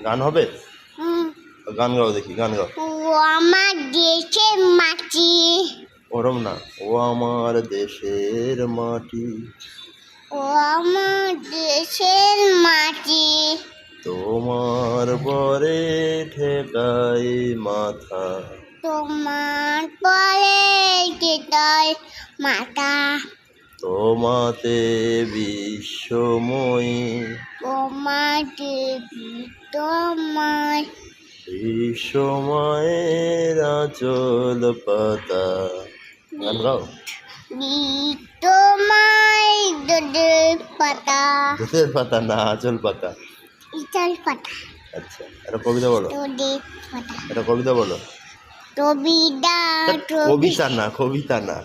গান হবে? হুম। গান গাও দেখি, গান গাও। ও আমার দেশের মাটি, ওরম না, ও আমার দেশের মাটি, ও আমার দেশের মাটি, তোমার পরে ঠেকাই মাথা, তোমার পরে কেটাই মাথা, তোমাতে বিশ্বময়ী, তোমার দেবী তোমার, বিশ্বময়ের আঁচল পাতা। গান গাও। তোমার দুধের পাতা, দুধের পাতা না, আঁচল পাতা। ইটাল পাতা, আচ্ছা, একটা কবিতা বলো, দুধের পাতা, একটা কবিতা বলো। কবিতা কবিতা না, কবিতা না,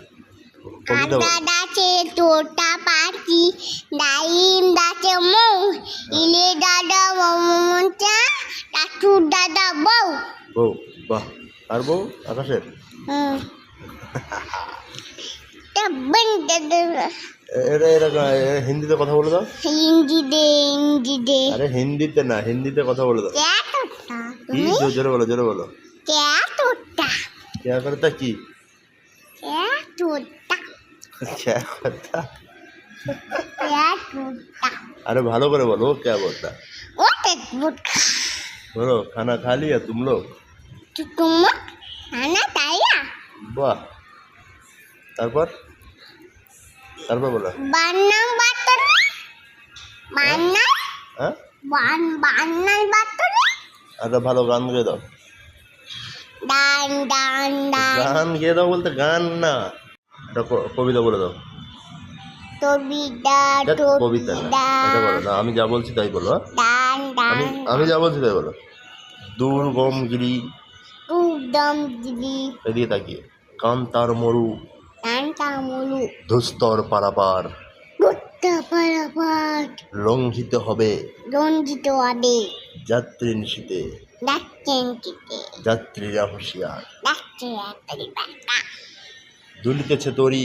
কবিতা বলো। আদা দাছে তোটা পাখি, ডাইম দাছে মৌ, ইলে দাদা মমতা, টাটু দাদা বউ। বউ, বাহ। আর বউ আকাশের। এটা এটা হিন্দিতে কথা বলে দাও। হিন্দিতে আরে হিন্দিতে না, হিন্দিতে কথা বলে দাও। কি? জোরে বলো, জোরে বলো। क्या करता কি? क्या करता? अरे ভালো করে বলো, क्या बोलता? बोलो, खाना खा लिया तुम लोग? বাহ। তারপর তারপর বলো। হ্যাঁ, একটা ভালো গান গেয়ে দাও। গান গেয়ে দাও বলতে গান না, একটা কবিতা বলে দাও। কবিতা না, এটা বলো না, আমি যা বলছি তাই বলো। আমি যা বলছি তাই বলো। দুর্গম গিরি, এদিকে তাকিয়ে, কান্তার মরু, ধুস্তর পারাপার, লঙ্ঘিত হবে যাত্রী নিশীতে, যাত্রীরা হুঁশিয়ার, দুলিতেছে তরি,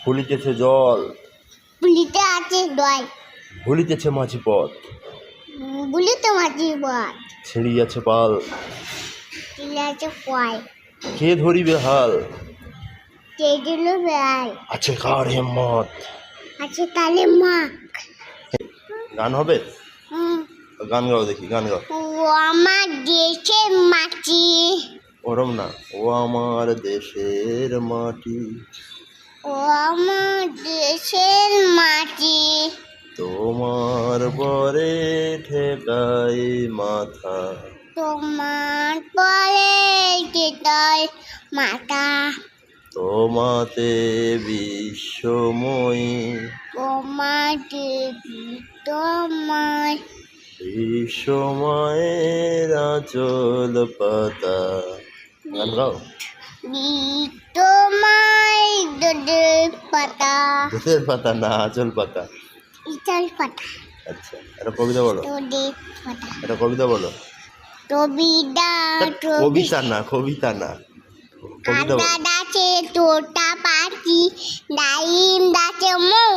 ফুলিতেছে জল, ভুলিতেছে মাঝি পথ, ছিঁড়িয়াছে পাল, কে ধরিবে হাল, আছে কার হিম্মত। গান হবে? গান গাও দেখি, গান গাও। ও আমার দেশের মাটি, ওরম না, ও আমার দেশের মাটি, ও আমার দেশের মাটি, তোমার পরে ঠেকাই মাথা, তোমার পরে কেটাই মাথা, তোমাতে বিশ্বময়ী, তোমার দেবী তোমার, বিশ্বময়ের আঁচল পাতা। গান গাও। তোমার দুধের পাতা, দুধের পাতা না, আঁচল পাতা। ইটাল পাতা, আচ্ছা, একটা কবিতা বলো। দুধের পাতা, একটা কবিতা বলো। কবিতা না, কবিতা না, কবিতা বলো। আদা দাছে তোটা পাখি, ডাইম দাছে মৌ,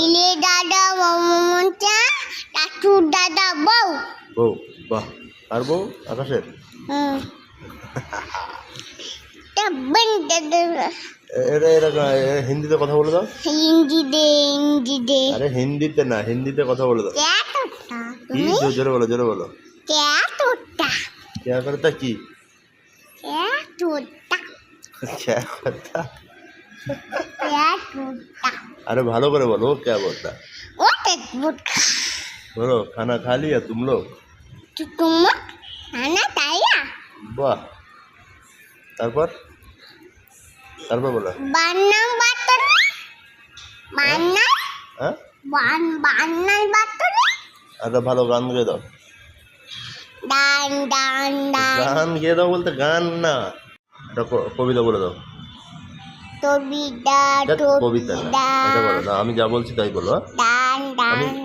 ইলে দাদা মমতা, টাটু দাদা বউ। বউ, বাহ। আর বউ আকাশের। এটা এটা হিন্দিতে কথা বলে দাও। হিন্দিতে আরে হিন্দিতে না, হিন্দিতে কথা বলে দাও। কি? জোরে বলো, জোরে বলো। क्या करता কি? क्या करता? अरे ভালো করে বলো, क्या बोलता? बोलो, खाना खा लिया तुम लोग? বাহ। তারপর তারপর বলো। হ্যাঁ, একটা ভালো গান গেয়ে দাও। গান গেয়ে দাও বলতে গান না, একটা কবিতা বলে দাও। কবিতা না, এটা বলো না, আমি যা বলছি তাই বলো।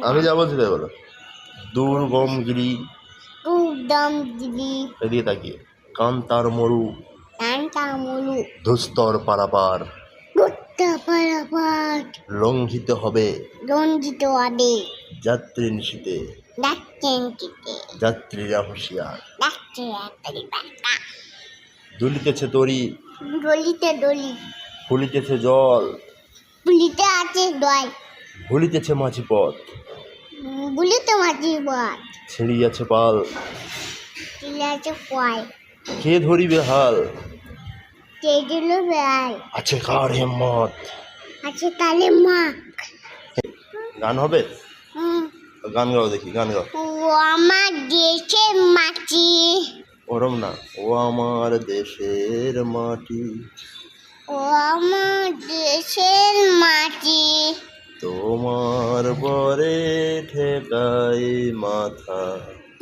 আমি যা বলছি তাই বলো। দুর্গম গিরি, এদিকে তাকিয়ে, কান্তার মরু, ধুস্তর পারাপার, লঙ্ঘিত হবে যাত্রী নিশীতে, ডাকছেন কিতে যাত্রীরা হুঁশিয়ার। ডাকছে একটারি বাটা দুলিতেছে তরি, ডলিতে ডলি ফুলিতেছে জল, বুলিতে আছে দয় ভুলিতেছে মাঝি পথ, বুলিতে মাঝি বল ছিঁড়িয়াছে পাল, চিলে আছে কয় কে ধরিবে হাল, চেয়েছিল বেড়াই আছে কার হিম্মত। আছে তালে মা গান হবে? হুম। গান গাও দেখি, গান গাও। ও আমার দেশের মাটি ওরম না, ও আমার দেশের মাটি, ও আমার দেশের মাটি তোমার পরে ঠেকাই মাথা,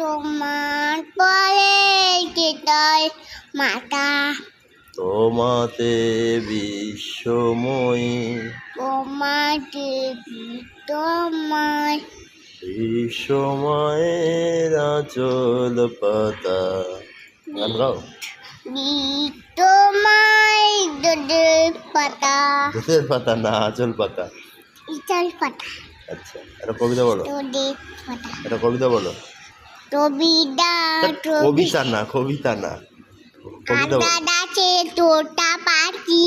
তোমার পরে কেটাই মাথা তোমাতে বিশ্বময়ী, তোমার দেবী তোমার বিশ্বময়ের আঁচল পাতা। গান গাও। তোমার দুধের পাতা দুধের পাতা না, আঁচল পাতা। ইটাল পাতা আচ্ছা, একটা কবিতা বলো, দুধের পাতা একটা কবিতা বলো। কবিতা কবিতা না, কবিতা না, কবিতা বলো। কাঁদা দাছে তোটা পাখি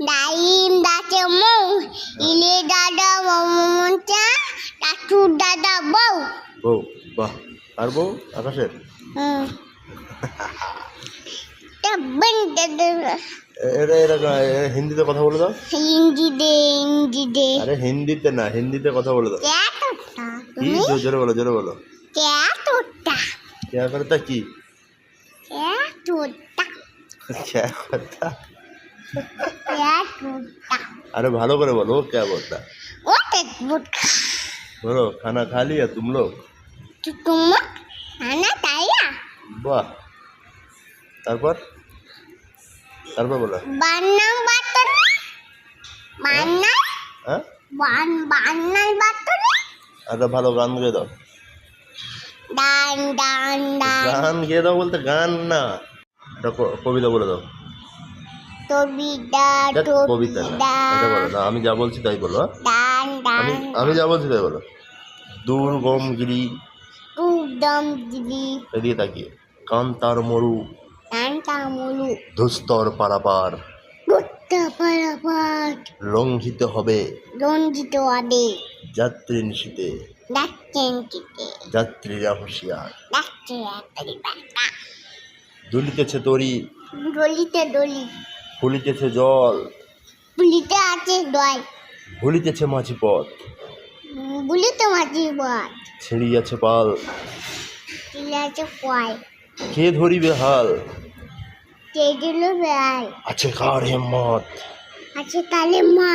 ডাইম দাছে মৌ ইলে দাদা মমতা টাটু দাদা বউ বউ, বাহ। আর বউ আকাশের। এরা এরা হিন্দিতে কথা বলে দাও। হিন্দিতে আরে হিন্দিতে না, হিন্দিতে কথা বলে দাও। কি? জোরে বলো, জোরে বলো। क्या करता কি? क्या करता? अरे भालो करे बोलो, क्या बोलता? बोलो, खाना खा लिया तुम लोग? বাহ। তারপর তারপর বলো। হ্যাঁ, একটা ভালো গান গেয়ে দাও। ডান ডান ডান গান গেয়ে দাও বলতে গান না, একটা কবিতা বলে দাও। কবিতা ধ্যাৎ, কবিতা না, এটা বলো না, আমি যা বলছি তাই বলো। হ্যাঁ? ডান আমি ডান আমি যা বলছি তাই বলো। দুর্গম গিরি, উদম দিবি এদিকে তাকিয়ে, কান্তার মরু, টানটা মুলু ধুস্তর পারাপার, গুত্তা পারাপাট লঙ্ঘিত হবে রঞ্জিত আদে যাত্রী নিশীতে, ডাকছেন কিতে যাত্রীরা হুঁশিয়ার। ডাকছে একটারি বাটা দুলিতেছে তরি, ডলিতে ডলি ফুলিতেছে জল, বুলিতে আছে দয় ভুলিতেছে মাঝি পথ, বুলিতে মাঝি বল ছিঁড়িয়াছে পাল, চিলে আছে কয় কে ধরিবে হাল, চেয়েছিল বেড়াই আছে কার হিম্মত। আছে তালে মা